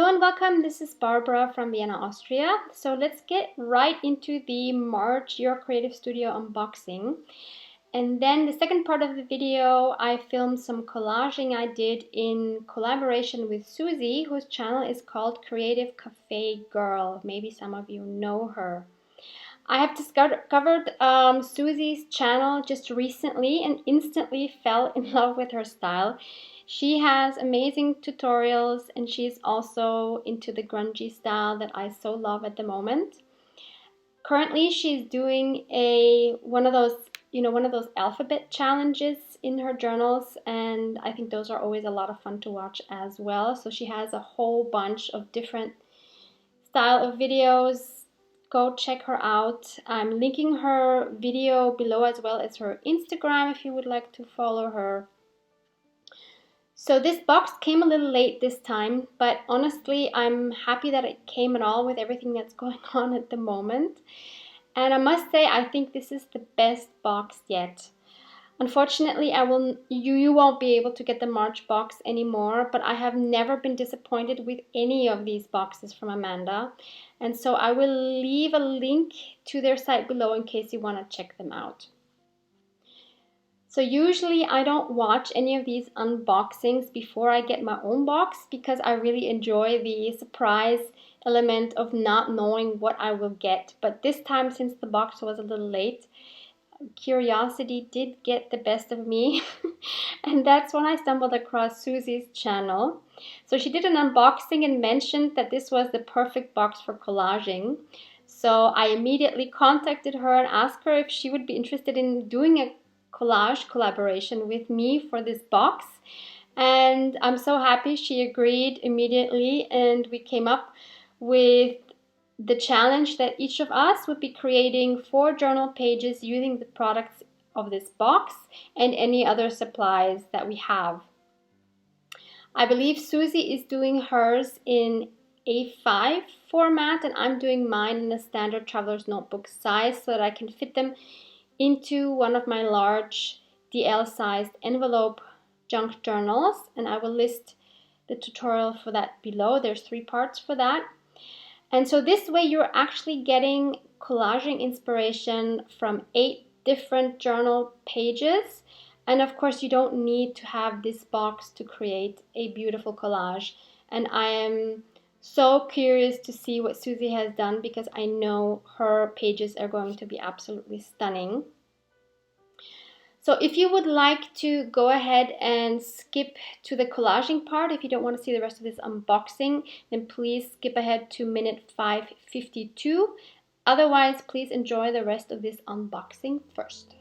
Hello and welcome, this is Barbara from Vienna, Austria. So let's get right into the March Your Creative Studio unboxing. And then the second part of the video, I filmed some collaging I did in collaboration with Susie, whose channel is called Creativecafegirl. Maybe some of you know her. I have discovered Susie's channel just recently and instantly fell in love with her style. She has amazing tutorials and she's also into the grungy style that I so love at the moment. Currently, she's doing one of those alphabet challenges in her journals, and I think those are always a lot of fun to watch as well. So she has a whole bunch of different style of videos. Go check her out. I'm linking her video below as well as her Instagram if you would like to follow her. So this box came a little late this time, but honestly, I'm happy that it came at all with everything that's going on at the moment. And I must say, I think this is the best box yet. Unfortunately, you won't be able to get the March box anymore, but I have never been disappointed with any of these boxes from Amanda. And so I will leave a link to their site below in case you want to check them out. So usually I don't watch any of these unboxings before I get my own box because I really enjoy the surprise element of not knowing what I will get. But this time, since the box was a little late, curiosity did get the best of me. And that's when I stumbled across Susie's channel. So she did an unboxing and mentioned that this was the perfect box for collaging. So I immediately contacted her and asked her if she would be interested in doing a collage collaboration with me for this box, and I'm so happy she agreed immediately, and we came up with the challenge that each of us would be creating 4 journal pages using the products of this box and any other supplies that we have. I believe Susie is doing hers in A5 format and I'm doing mine in a standard traveler's notebook size so that I can fit them into one of my large DL-sized envelope junk journals, and I will list the tutorial for that below. There's 3 parts for that. And so this way you're actually getting collaging inspiration from 8 different journal pages. And of course you don't need to have this box to create a beautiful collage. And I am so curious to see what Susie has done because I know her pages are going to be absolutely stunning. So if you would like to go ahead and skip to the collaging part, if you don't want to see the rest of this unboxing, then please skip ahead to minute 5:52. Otherwise, please enjoy the rest of this unboxing first.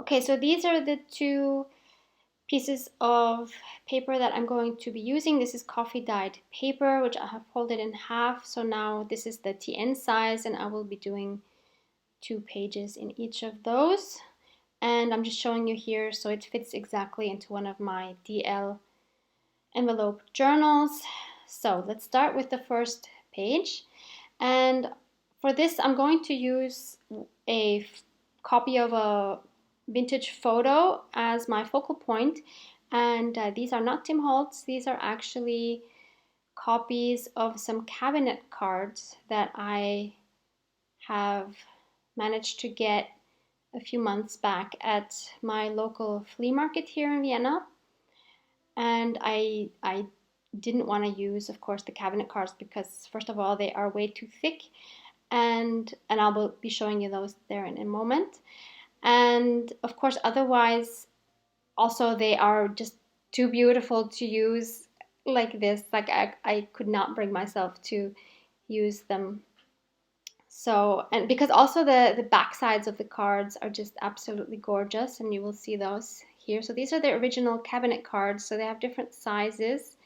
Okay, so these are the two pieces of paper that I'm going to be using. This is coffee dyed paper, which I have folded in half. So now this is the TN size, and I will be doing 2 pages in each of those. And I'm just showing you here so it fits exactly into one of my DL envelope journals. So let's start with the first page. And for this, I'm going to use a copy of a vintage photo as my focal point. And these are not Tim Holtz, these are actually copies of some cabinet cards that I have managed to get a few months back at my local flea market here in Vienna. And I didn't want to use, of course, the cabinet cards because first of all, they are way too thick, and I'll be showing you those there in a moment. And of course, otherwise, also they are just too beautiful to use like this. Like I could not bring myself to use them. So, and because also the back sides of the cards are just absolutely gorgeous, and you will see those here. So these are the original cabinet cards, so they have different sizes.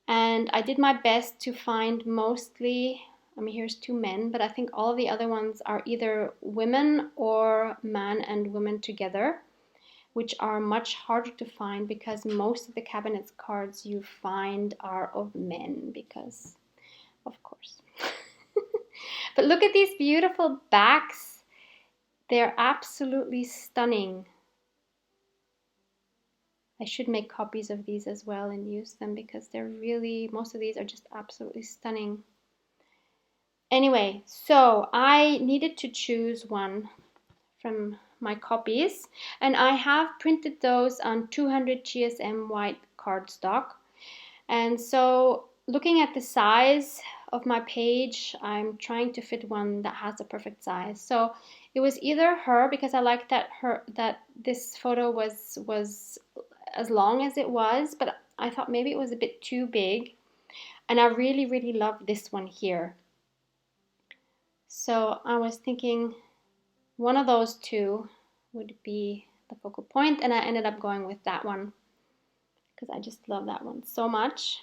And I did my best to find mostly, I mean, here's 2 men, but I think all the other ones are either women or man and women together, which are much harder to find because most of the cabinet cards you find are of men, because, of course. But look at these beautiful backs. They're absolutely stunning. I should make copies of these as well and use them because they're really, most of these are just absolutely stunning. Anyway, so I needed to choose one from my copies, and I have printed those on 200 GSM white cardstock. And so looking at the size of my page, I'm trying to fit one that has a perfect size. So it was either her, because I liked that this photo was as long as it was, but I thought maybe it was a bit too big. And I really love this one here. So I was thinking one of those two would be the focal point, and I ended up going with that one because I just love that one so much.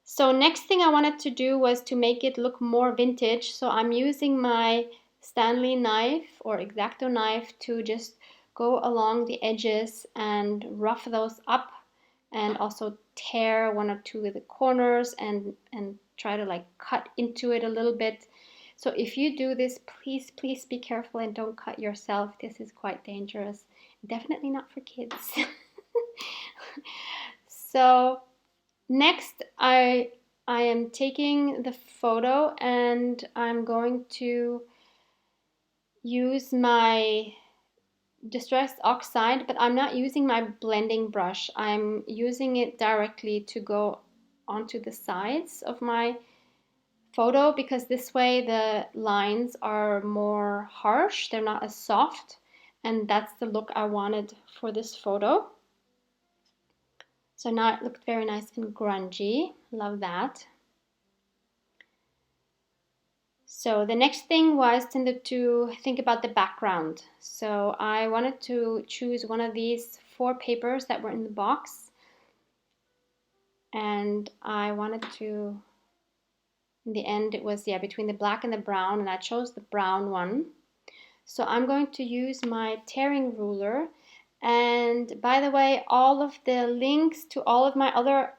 So next thing I wanted to do was to make it look more vintage. So I'm using my Stanley knife or X-Acto knife to just go along the edges and rough those up, and also tear 1 or 2 of the corners and try to like cut into it a little bit. So if you do this, please be careful and don't cut yourself. This is quite dangerous. Definitely not for kids. So next, I am taking the photo and I'm going to use my Distress Oxide, but I'm not using my blending brush. I'm using it directly to go onto the sides of my photo, because this way the lines are more harsh, they're not as soft, and that's the look I wanted for this photo. So now it looked very nice and grungy. Love that. So the next thing was to think about the background. So I wanted to choose one of these 4 papers that were in the box. And I wanted to, in the end, it was, yeah, between the black and the brown, and I chose the brown one. So I'm going to use my tearing ruler. And by the way, all of the links to all of my other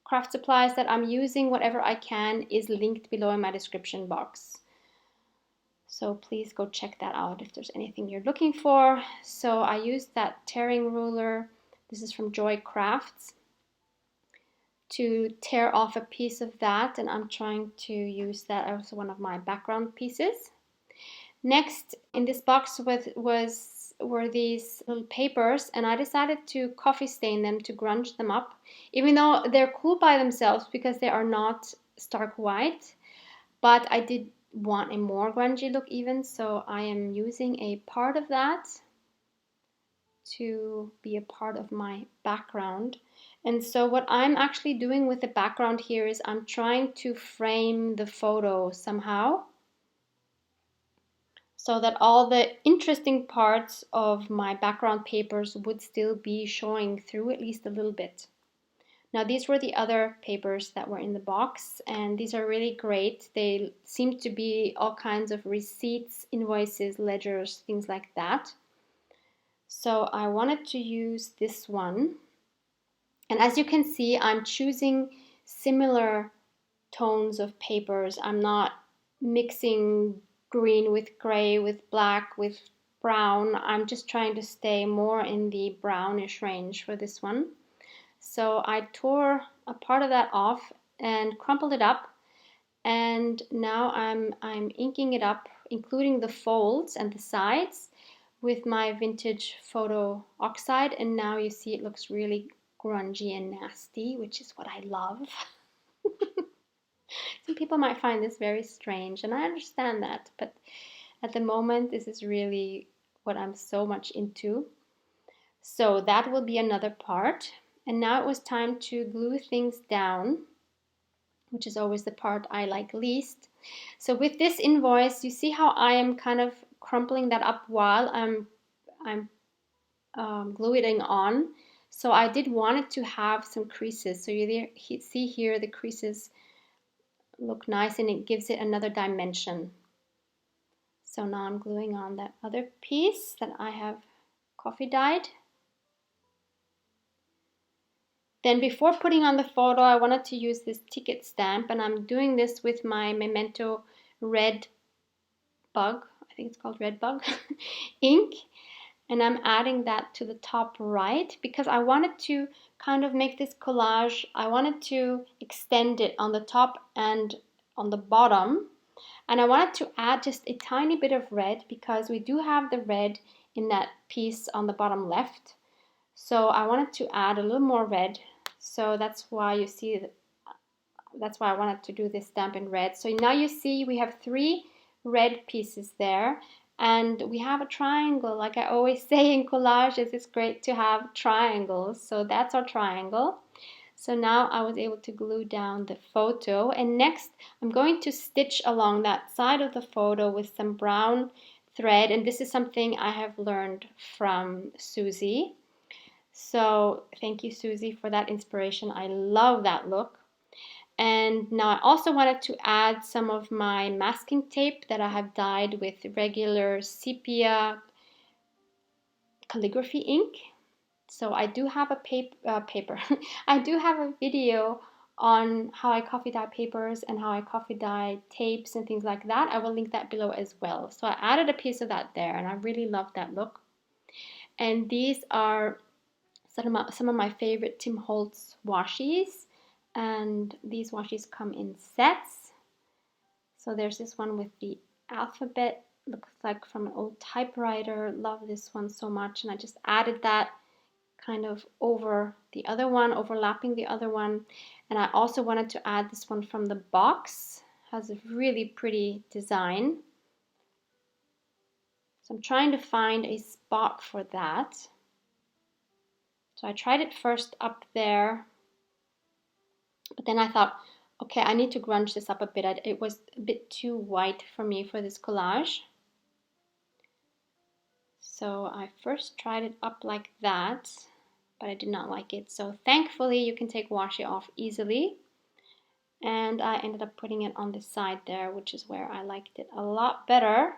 craft supplies that I'm using, whatever I can, is linked below in my description box. So please go check that out if there's anything you're looking for. So I used that tearing ruler, this is from Joy Crafts, to tear off a piece of that, and I'm trying to use that as one of my background pieces. Next in this box were these little papers, and I decided to coffee stain them to grunge them up, even though they're cool by themselves because they are not stark white, but I did want a more grungy look even, so I am using a part of that to be a part of my background. And so what I'm actually doing with the background here is I'm trying to frame the photo somehow. so that all the interesting parts of my background papers would still be showing through at least a little bit. Now these were the other papers that were in the box, and these are really great. They seem to be all kinds of receipts, invoices, ledgers, things like that. So I wanted to use this one. And as you can see, I'm choosing similar tones of papers. I'm not mixing green with gray, with black, with brown. I'm just trying to stay more in the brownish range for this one. So I tore a part of that off and crumpled it up, and now I'm inking it up, including the folds and the sides, with my vintage photo oxide, and now you see it looks really grungy and nasty, which is what I love. Some people might find this very strange, and I understand that, but at the moment this is really what I'm so much into. So that will be another part. And now it was time to glue things down, which is always the part I like least. So with this invoice, you see how I am kind of crumpling that up while I'm gluing on. So I did want it to have some creases. So you see here the creases look nice, and it gives it another dimension. So now I'm gluing on that other piece that I have coffee dyed. Then before putting on the photo, I wanted to use this ticket stamp, and I'm doing this with my Memento Red Bug, I think it's called Red Bug, ink, and I'm adding that to the top right because I wanted to kind of make this collage. I wanted to extend it on the top and on the bottom, and I wanted to add just a tiny bit of red because we do have the red in that piece on the bottom left. So I wanted to add a little more red. So that's why you see, that's why I wanted to do this stamp in red. So now you see we have 3 red pieces there, and we have a triangle. Like I always say in collages, it's great to have triangles. So that's our triangle. So now I was able to glue down the photo, and next I'm going to stitch along that side of the photo with some brown thread, and this is something I have learned from Susie. So thank you, Susie, for that inspiration. I love that look. And now I also wanted to add some of my masking tape that I have dyed with regular sepia calligraphy ink. So I do have a paper. I do have a video on how I coffee dye papers and how I coffee dye tapes and things like that. I will link that below as well. So I added a piece of that there, and I really love that look. And these are some of my favorite Tim Holtz washies, and these washies come in sets. So there's this one with the alphabet, looks like from an old typewriter. Love this one so much, and I just added that kind of over the other one, overlapping the other one. And I also wanted to add this one from the box. Has a really pretty design. So I'm trying to find a spot for that. So I tried it first up there, but then I thought, okay, I need to grunge this up a bit. It was a bit too white for me for this collage. So I first tried it up like that, but I did not like it. So thankfully you can take washi off easily. And I ended up putting it on the side there, which is where I liked it a lot better.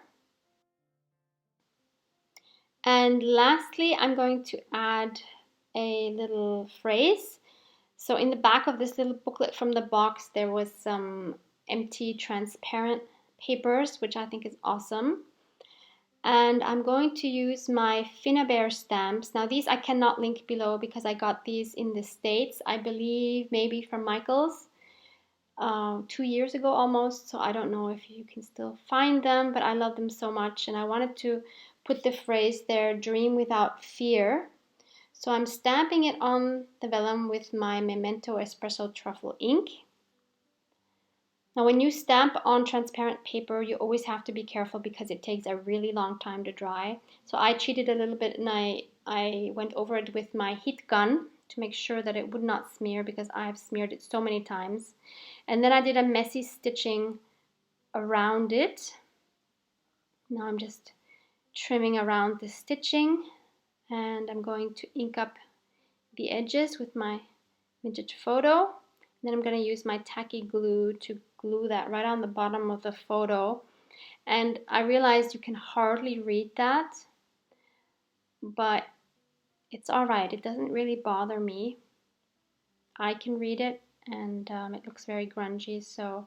And lastly, I'm going to add a little phrase. So in the back of this little booklet from the box, there was some empty transparent papers, which I think is awesome. And I'm going to use my Finnabair stamps. Now these I cannot link below because I got these in the States, I believe maybe from Michael's 2 years ago almost. So I don't know if you can still find them, but I love them so much. And I wanted to put the phrase there, dream without fear. So I'm stamping it on the vellum with my Memento Espresso Truffle ink. Now when you stamp on transparent paper, you always have to be careful because it takes a really long time to dry. So I cheated a little bit, and I went over it with my heat gun to make sure that it would not smear, because I have smeared it so many times. And then I did a messy stitching around it. Now I'm just trimming around the stitching, and I'm going to ink up the edges with my vintage photo. Then I'm going to use my tacky glue to glue that right on the bottom of the photo. And I realized you can hardly read that, but it's all right. It doesn't really bother me. I can read it, and it looks very grungy, so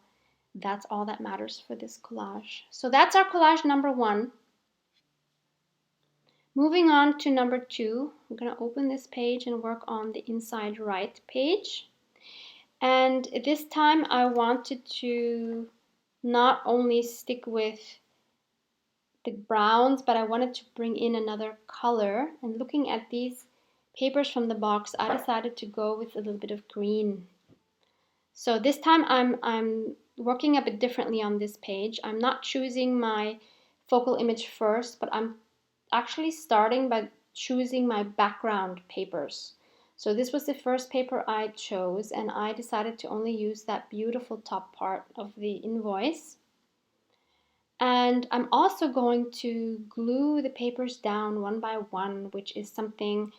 that's all that matters for this collage. So that's our collage number 1. Moving on to number 2, I'm going to open this page and work on the inside right page. And this time I wanted to not only stick with the browns, but I wanted to bring in another color. And looking at these papers from the box, I decided to go with a little bit of green. So this time I'm working a bit differently on this page. I'm not choosing my focal image first, but I'm actually starting by choosing my background papers. So this was the first paper I chose, and I decided to only use that beautiful top part of the invoice. And I'm also going to glue the papers down one by one, which is something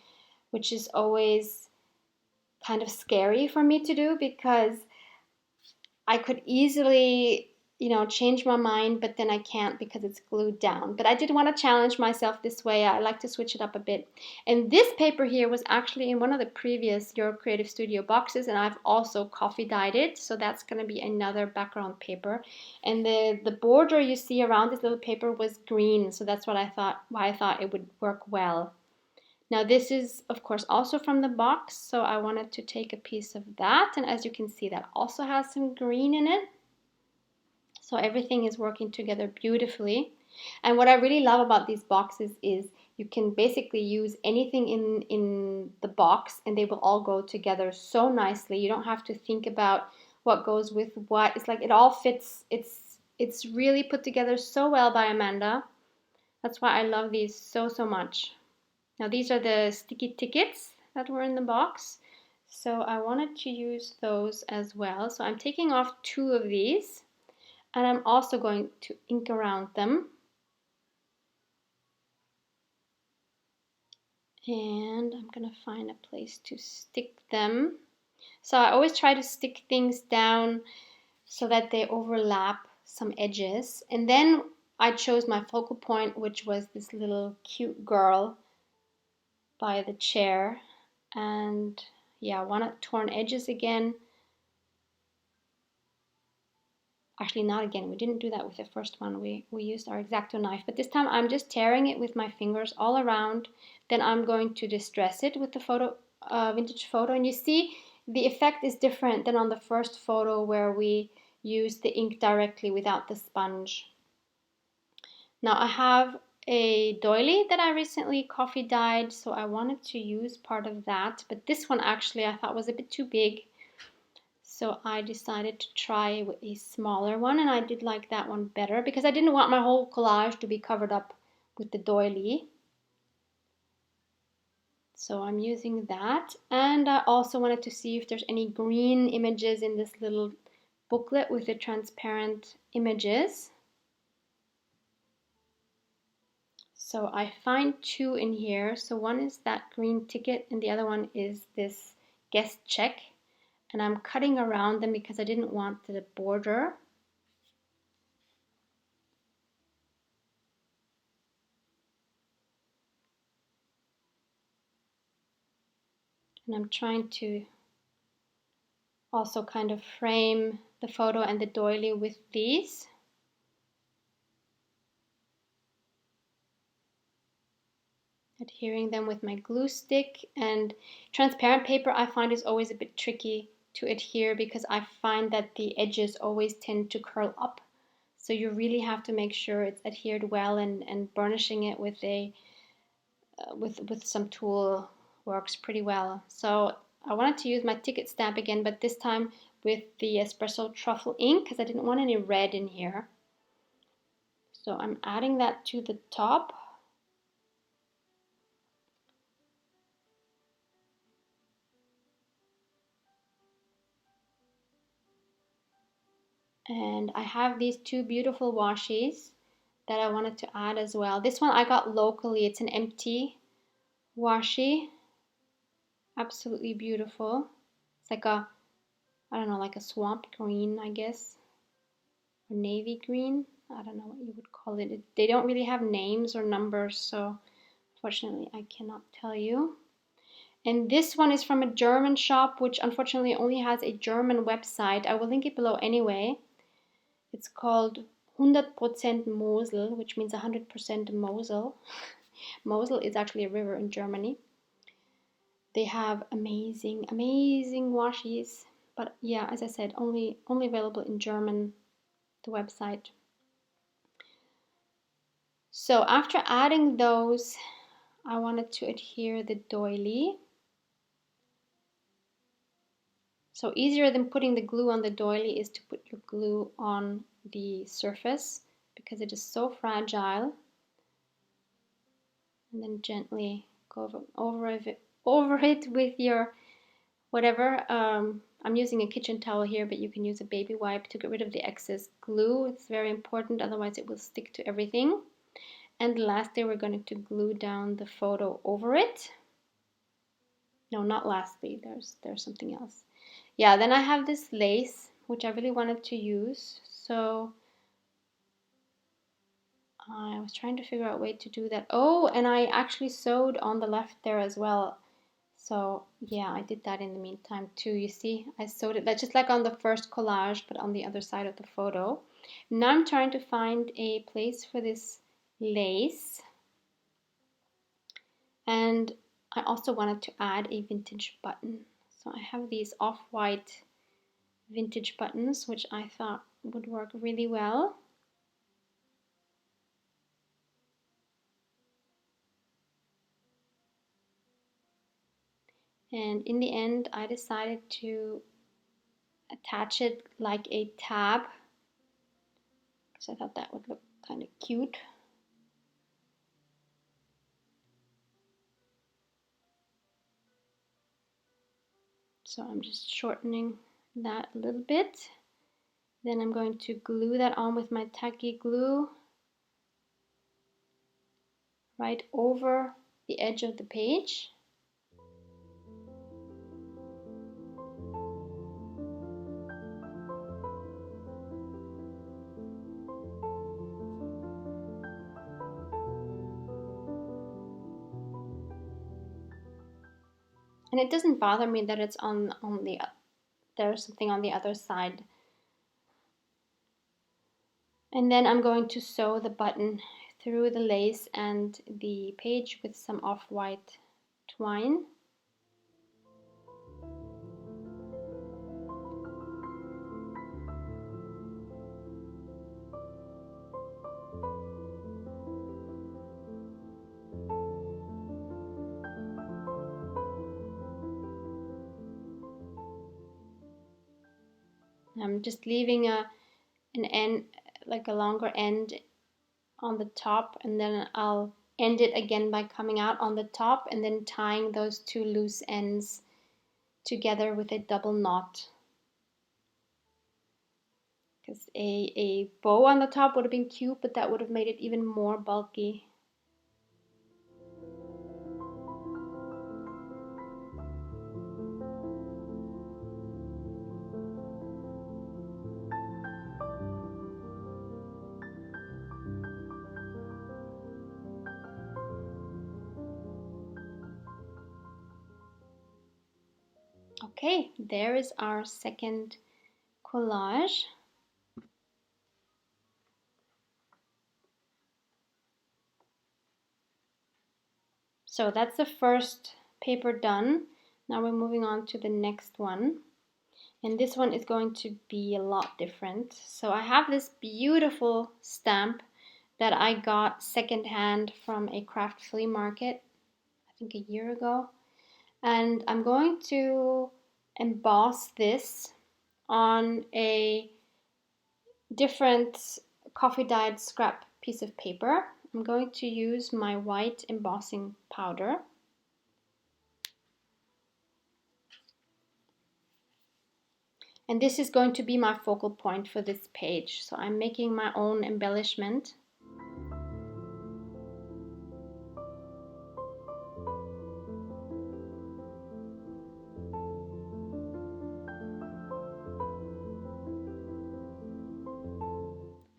which is always kind of scary for me to do, because I could easily, change my mind, but then I can't because it's glued down. But I did want to challenge myself this way. I like to switch it up a bit. And this paper here was actually in one of the previous Your Creative Studio boxes, and I've also coffee dyed it. So that's going to be another background paper. And the border you see around this little paper was green. So that's why I thought it would work well. Now this is, of course, also from the box, so I wanted to take a piece of that, and as you can see, that also has some green in it. So everything is working together beautifully. And what I really love about these boxes is you can basically use anything in the box and they will all go together so nicely. You don't have to think about what goes with what. It's like it all fits. It's really put together so well by Amanda. That's why I love these so much. Now these are the sticky tickets that were in the box. So I wanted to use those as well. So I'm taking off 2 of these, and I'm also going to ink around them. And I'm going to find a place to stick them. So I always try to stick things down so that they overlap some edges. And then I chose my focal point, which was this little cute girl by the chair. And yeah, I want torn edges again. Actually, not again. We didn't do that with the first one. We used our X-Acto knife, but this time I'm just tearing it with my fingers all around. Then I'm going to distress it with the vintage photo, and you see the effect is different than on the first photo where we used the ink directly without the sponge. Now I have a doily that I recently coffee dyed, so I wanted to use part of that, but this one actually I thought was a bit too big. So I decided to try with a smaller one, and I did like that one better because I didn't want my whole collage to be covered up with the doily. So I'm using that, and I also wanted to see if there's any green images in this little booklet with the transparent images. So I find 2 in here. So one is that green ticket and the other one is this guest check. And I'm cutting around them because I didn't want the border. And I'm trying to also kind of frame the photo and the doily with these. Adhering them with my glue stick. And transparent paper I find is always a bit tricky to adhere because I find that the edges always tend to curl up. So you really have to make sure it's adhered well, and burnishing it with a with some tool works pretty well. So I wanted to use my ticket stamp again, but this time with the espresso truffle ink because I didn't want any red in here. So I'm adding that to the top. And I have these 2 beautiful washes that I wanted to add as well. This one I got locally. It's an empty washi. Absolutely beautiful. It's like a, I don't know, like a swamp green, I guess, or navy green. I don't know what you would call it. They don't really have names or numbers, so unfortunately I cannot tell you. And this one is from a German shop, which unfortunately only has a German website. I will link it below anyway. It's called 100% Mosel, which means 100% Mosel. Mosel is actually a river in Germany. They have amazing, amazing washis. But yeah, as I said, only available in German, the website. So after adding those, I wanted to adhere the doily. So easier than putting the glue on the doily is to put your glue on the surface because it is so fragile. And then gently go over it with your whatever. I'm using a kitchen towel here, but you can use a baby wipe to get rid of the excess glue. It's very important, otherwise it will stick to everything. And lastly, we're going to glue down the photo over it. No, not lastly, there's something else. Yeah, then I have this lace, which I really wanted to use. So I was trying to figure out a way to do that. Oh, and I actually sewed on the left there as well. So yeah, I did that in the meantime too. You see, I sewed it just like on the first collage, but on the other side of the photo. Now I'm trying to find a place for this lace. And I also wanted to add a vintage button. So I have these off-white vintage buttons, which I thought would work really well. And in the end, I decided to attach it like a tab because I thought that would look kind of cute. So I'm just shortening that a little bit. Then I'm going to glue that on with my tacky glue right over the edge of the page. And it doesn't bother me that it's on the, there's something on the other side. And then I'm going to sew the button through the lace and the page with some off-white twine. I'm just leaving an end, like a longer end on the top, and then I'll end it again by coming out on the top and then tying those two loose ends together with a double knot. Because a bow on the top would have been cute, but that would have made it even more bulky. Okay, there is our second collage. So that's the first paper done. Now we're moving on to the next one. And this one is going to be a lot different. So I have this beautiful stamp that I got secondhand from a craft flea market, I think a year ago. And I'm going to emboss this on a different coffee dyed scrap piece of paper. I'm going to use my white embossing powder. And this is going to be my focal point for this page. So I'm making my own embellishment.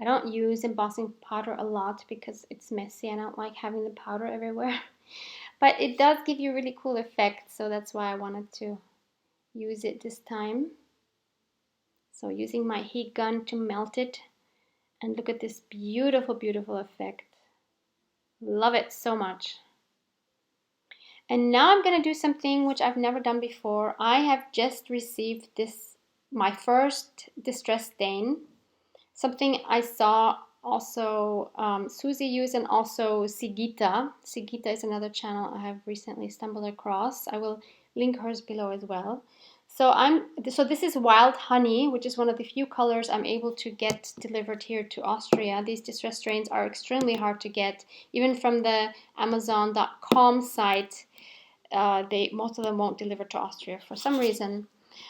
I don't use embossing powder a lot because it's messy. I don't like having the powder everywhere. But it does give you a really cool effect, so that's why I wanted to use it this time. So using my heat gun to melt it, and look at this beautiful, beautiful effect. Love it so much. And now I'm going to do something which I've never done before. I have just received this, my first distress stain. Something I saw also Susie use, and also Sigita. Sigita is another channel I have recently stumbled across. I will link hers below as well. So this is Wild Honey, which is one of the few colors I'm able to get delivered here to Austria. These distress strains are extremely hard to get, even from the Amazon.com site. Most of them won't deliver to Austria for some reason.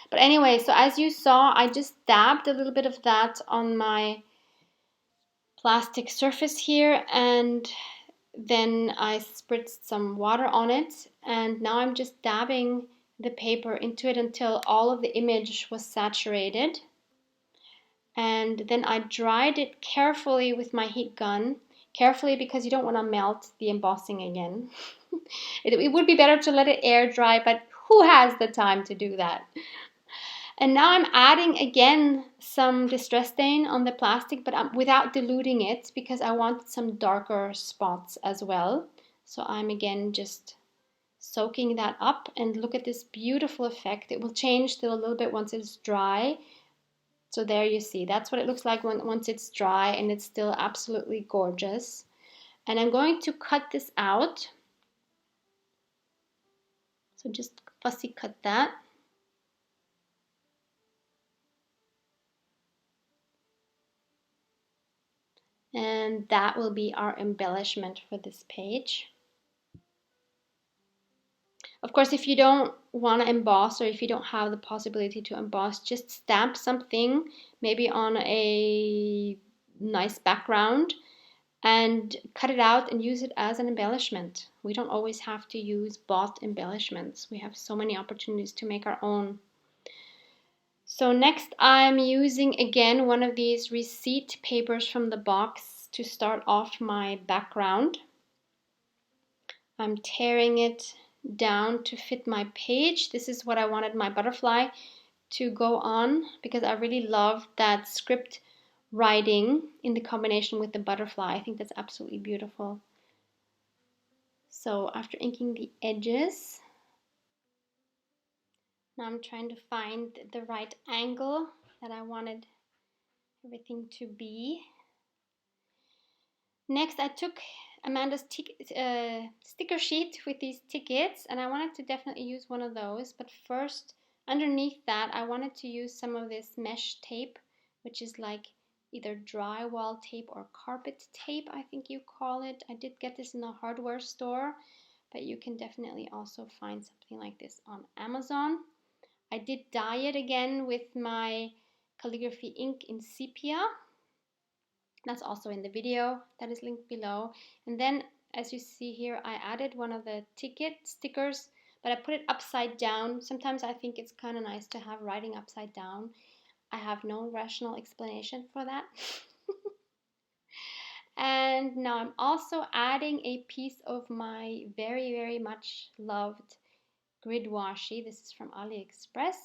But anyway, so as you saw, I just dabbed a little bit of that on my plastic surface here, and then I spritzed some water on it, and now I'm just dabbing the paper into it until all of the image was saturated. And then I dried it carefully with my heat gun. Carefully, because you don't want to melt the embossing again. It would be better to let it air dry, but who has the time to do that? And now I'm adding again some distress stain on the plastic, but without diluting it, because I want some darker spots as well. So I'm again just soaking that up, and look at this beautiful effect. It will change still a little bit once it's dry. So there you see, that's what it looks like once it's dry, and it's still absolutely gorgeous. And I'm going to cut this out. So just fussy cut that. And that will be our embellishment for this page. Of course, if you don't want to emboss, or if you don't have the possibility to emboss, just stamp something, maybe on a nice background, and cut it out and use it as an embellishment. We don't always have to use bought embellishments. We have so many opportunities to make our own. So next I'm using again one of these receipt papers from the box to start off my background. I'm tearing it down to fit my page. This is what I wanted my butterfly to go on, because I really love that script writing in the combination with the butterfly. I think that's absolutely beautiful. So after inking the edges, now I'm trying to find the right angle that I wanted everything to be. Next, I took Amanda's sticker sheet with these tickets, and I wanted to definitely use one of those. But first, underneath that, I wanted to use some of this mesh tape, which is like either drywall tape or carpet tape, I think you call it. I did get this in a hardware store, but you can definitely also find something like this on Amazon. I did dye it again with my calligraphy ink in sepia. That's also in the video that is linked below. And then, as you see here, I added one of the ticket stickers, but I put it upside down. Sometimes I think it's kind of nice to have writing upside down. I have no rational explanation for that. And now I'm also adding a piece of my very, very much loved grid washi. This is from AliExpress.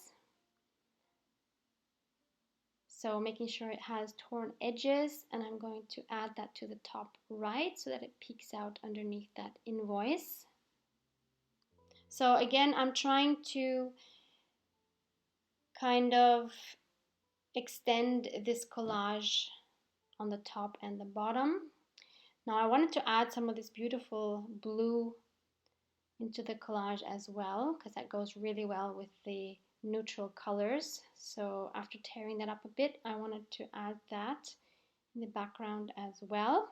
So making sure it has torn edges, and I'm going to add that to the top right so that it peeks out underneath that invoice. So again, I'm trying to kind of extend this collage on the top and the bottom. Now I wanted to add some of this beautiful blue into the collage as well, because that goes really well with the neutral colors. So after tearing that up a bit, I wanted to add that in the background as well.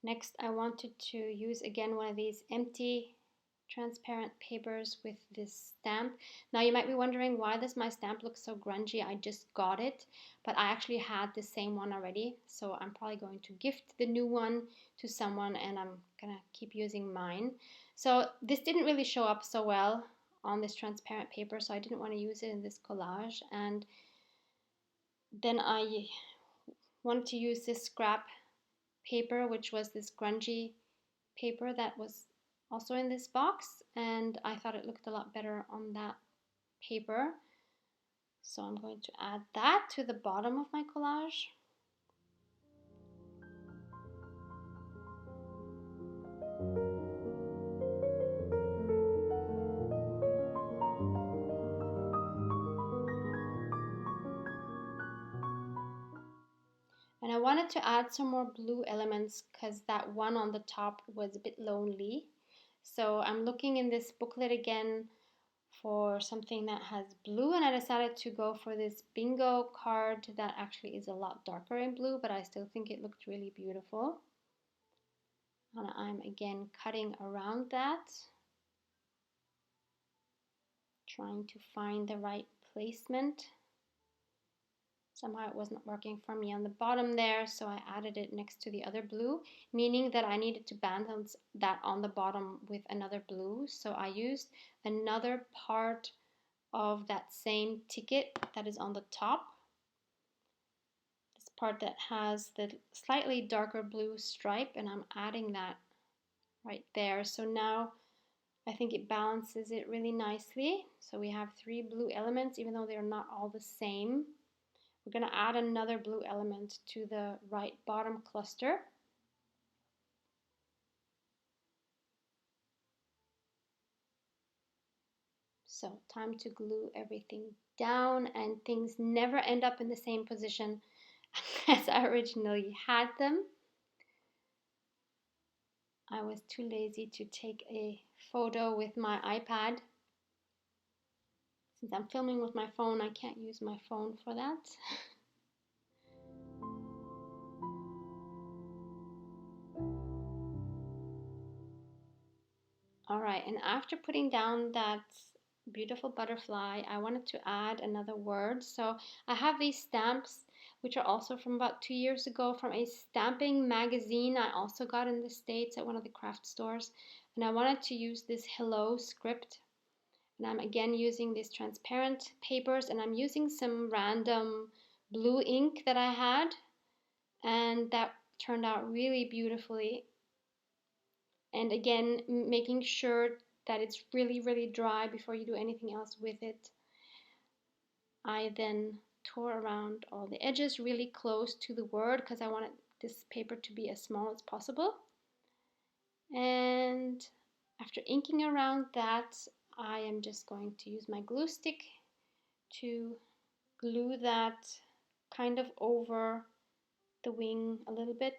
Next, I wanted to use again one of these empty transparent papers with this stamp. Now you might be wondering, why does my stamp look so grungy? I just got it, but I actually had the same one already, so I'm probably going to gift the new one to someone, and I'm gonna keep using mine. So this didn't really show up so well on this transparent paper, so I didn't want to use it in this collage. And then I wanted to use this scrap paper, which was this grungy paper that was also in this box, and I thought it looked a lot better on that paper. So I'm going to add that to the bottom of my collage. And I wanted to add some more blue elements because that one on the top was a bit lonely. So I'm looking in this booklet again for something that has blue, and I decided to go for this bingo card that actually is a lot darker in blue, but I still think it looked really beautiful. And I'm again cutting around that, trying to find the right placement. Somehow it wasn't working for me on the bottom there, so I added it next to the other blue, meaning that I needed to balance that on the bottom with another blue. So I used another part of that same ticket that is on the top. This part that has the slightly darker blue stripe, and I'm adding that right there. So now I think it balances it really nicely. So we have 3 blue elements, even though they're not all the same. We're going to add another blue element to the right bottom cluster. So time to glue everything down, and things never end up in the same position as I originally had them. I was too lazy to take a photo with my iPad. Since I'm filming with my phone, I can't use my phone for that. All right, and after putting down that beautiful butterfly, I wanted to add another word. So I have these stamps, which are also from about 2 years ago from a stamping magazine I also got in the States at one of the craft stores. And I wanted to use this hello script. And I'm again using these transparent papers, and I'm using some random blue ink that I had, and that turned out really beautifully. And again, making sure that it's really, really dry before you do anything else with it. I then tore around all the edges really close to the word because I wanted this paper to be as small as possible. And after inking around that, I am just going to use my glue stick to glue that kind of over the wing a little bit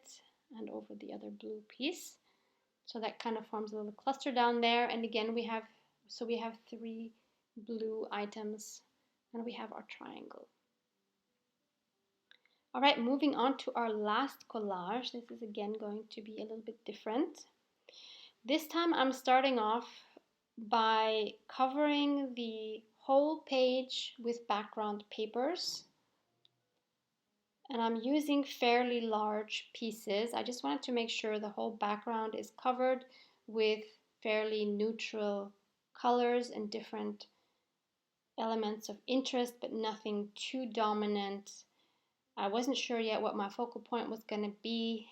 and over the other blue piece. So that kind of forms a little cluster down there. And again, we have 3 blue items, and we have our triangle. All right, moving on to our last collage. This is again going to be a little bit different. This time I'm starting off by covering the whole page with background papers. And I'm using fairly large pieces. I just wanted to make sure the whole background is covered with fairly neutral colors and different elements of interest, but nothing too dominant. I wasn't sure yet what my focal point was going to be,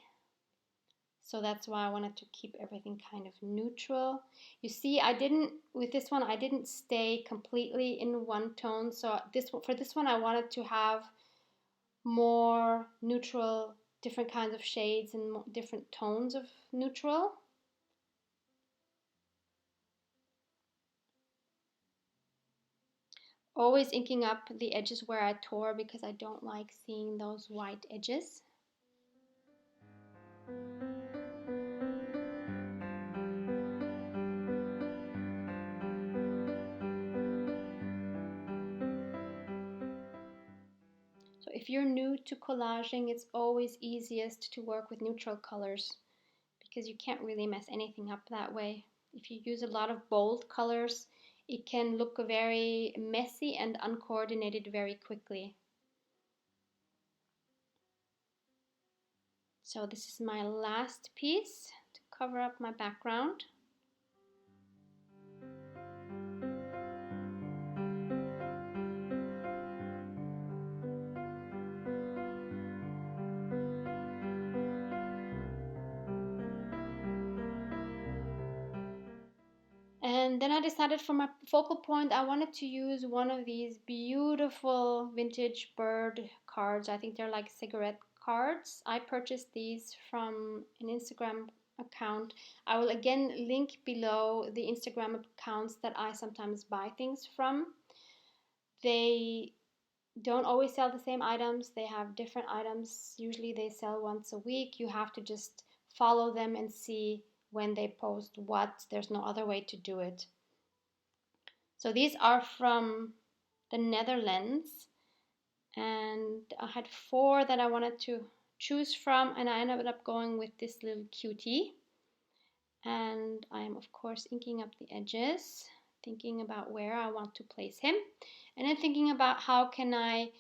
so that's why I wanted to keep everything kind of neutral. You see, with this one, I didn't stay completely in one tone. So for this one, I wanted to have more neutral, different kinds of shades and different tones of neutral. Always inking up the edges where I tore because I don't like seeing those white edges. So if you're new to collaging, it's always easiest to work with neutral colors because you can't really mess anything up that way. if you use a lot of bold colors, it can look very messy and uncoordinated very quickly. So this is my last piece to cover up my background. And then I decided for my focal point, I wanted to use one of these beautiful vintage bird cards. I think they're like cigarette cards. I purchased these from an Instagram account. I will again link below the Instagram accounts that I sometimes buy things from. They don't always sell the same items. They have different items. Usually they sell once a week. You have to just follow them and see when they post what. There's no other way to do it. So these are from the Netherlands, and I had 4 that I wanted to choose from, and I ended up going with this little cutie. And I am of course inking up the edges, thinking about where I want to place him, and then thinking about how can I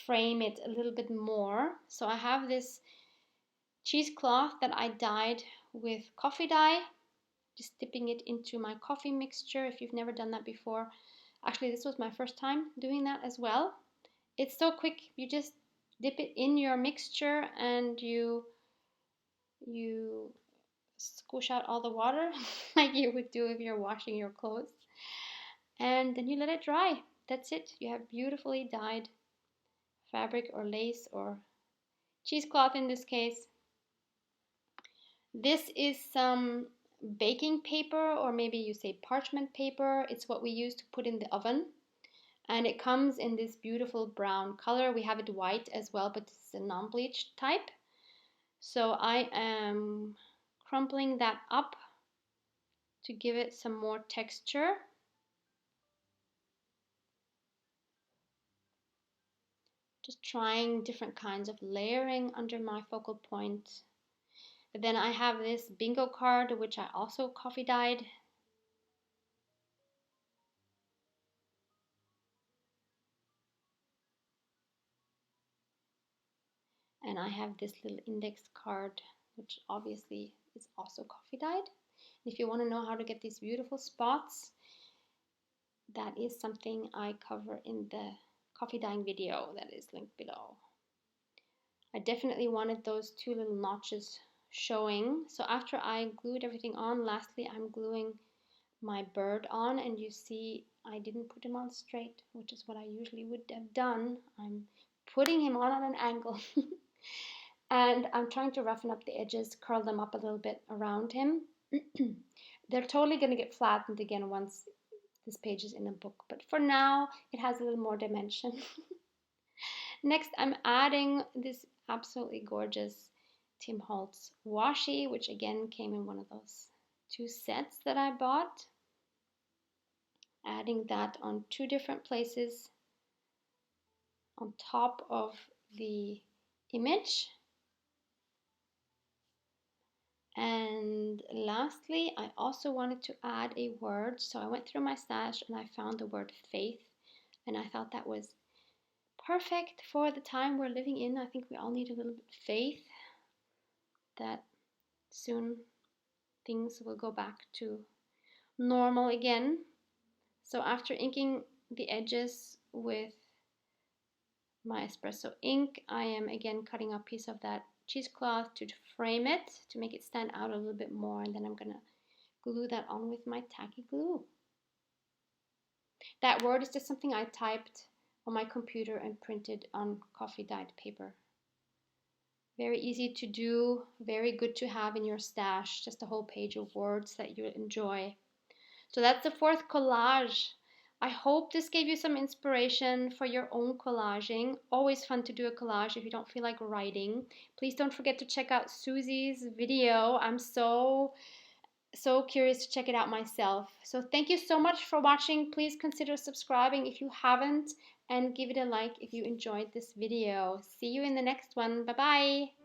frame it a little bit more. So I have this cheesecloth that I dyed with coffee dye, just dipping it into my coffee mixture. If you've never done that before, actually this was my first time doing that as well. It's so quick. You just dip it in your mixture and you squish out all the water like you would do if you're washing your clothes, and then you let it dry. That's it. You have beautifully dyed fabric or lace or cheesecloth in this case. This is some baking paper, or maybe you say parchment paper. It's what we use to put in the oven, and it comes in this beautiful brown color. We have it white as well, but it's a non-bleached type. So I am crumpling that up to give it some more texture. Just trying different kinds of layering under my focal point. But then I have this bingo card, which I also coffee dyed. And I have this little index card, which obviously is also coffee dyed. And if you want to know how to get these beautiful spots, that is something I cover in the coffee dyeing video that is linked below. I definitely wanted those 2 little notches showing. So after I glued everything on, lastly I'm gluing my bird on, and you see I didn't put him on straight, which is what I usually would have done. I'm putting him on at an angle and I'm trying to roughen up the edges, curl them up a little bit around him. They're totally going to get flattened again once this page is in a book, but for now it has a little more dimension. Next, I'm adding this absolutely gorgeous Tim Holtz washi, which again came in one of those 2 sets that I bought. Adding that on 2 different places on top of the image. And lastly, I also wanted to add a word, so I went through my stash and I found the word faith, and I thought that was perfect for the time we're living in. I think we all need a little bit of faith that soon things will go back to normal again. So after inking the edges with my espresso ink, I am again cutting a piece of that cheesecloth to frame it, to make it stand out a little bit more, and then I'm gonna glue that on with my tacky glue. That word is just something I typed on my computer and printed on coffee dyed paper. Very easy to do, very good to have in your stash, just a whole page of words that you enjoy. So that's the 4th collage. I hope this gave you some inspiration for your own collaging. Always fun to do a collage if you don't feel like writing. Please don't forget to check out Susie's video. I'm so curious to check it out myself. So thank you so much for watching. Please consider subscribing if you haven't, and give it a like if you enjoyed this video. See you in the next one. Bye bye.